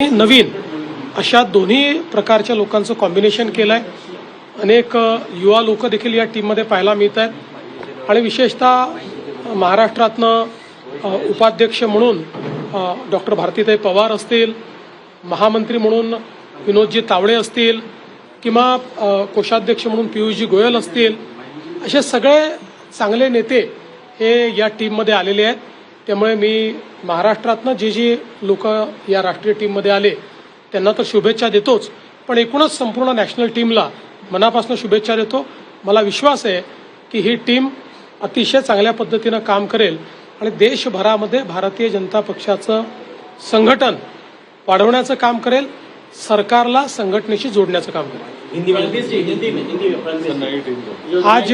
नवीन अशा दोन्ही प्रकारच्या लोकांचं कॉम्बिनेशन केलं आहे. अनेक युवा लोक देखील या टीममध्ये पाहायला मिळत आहेत आणि विशेषतः महाराष्ट्रातनं उपाध्यक्ष म्हणून डॉक्टर भारतीताई पवार असतील, महामंत्री म्हणून विनोदजी तावडे असतील किंवा कोषाध्यक्ष म्हणून पियुषजी गोयल असतील, असे सगळे चांगले नेते हे या टीममध्ये आलेले आहेत. त्यामुळे मी महाराष्ट्रातनं जे लोक या राष्ट्रीय टीममध्ये आले त्यांना तर शुभेच्छा देतोच, पण एकूणच संपूर्ण नॅशनल टीमला मनापासून शुभेच्छा देतो. मला विश्वास आहे की ही टीम अतिशय चांगल्या पद्धतीनं काम करेल आणि देशभरामध्ये भारतीय जनता पक्षाचं संघटन वाढवण्याचं काम करेल, सरकारला संघटनेशी जोडण्याचं काम करेल. आज